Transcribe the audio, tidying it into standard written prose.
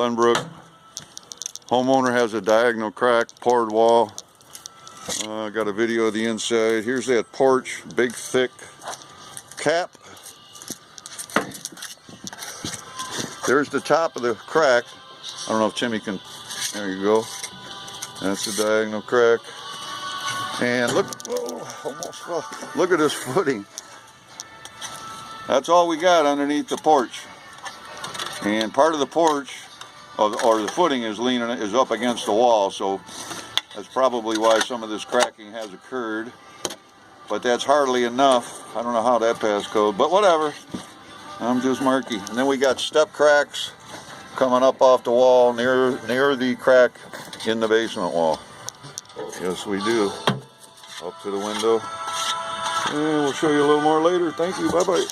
Sunbrook. Homeowner has a diagonal crack, poured wall. Got a video of the inside. Here's that porch, big thick cap. There's the top of the crack. I don't know if Timmy can, there you go. That's the diagonal crack. And look, oh, almost fell. Look at this footing. That's all we got underneath the porch. And part of the porch, or the footing is up against the wall, so that's probably why some of this cracking has occurred. But that's hardly enough. I don't know how that passed code, but whatever. I'm just murky. And then we got step cracks coming up off the wall near the crack in the basement wall. Yes, we do. Up to the window. And we'll show you a little more later. Thank you. Bye-bye.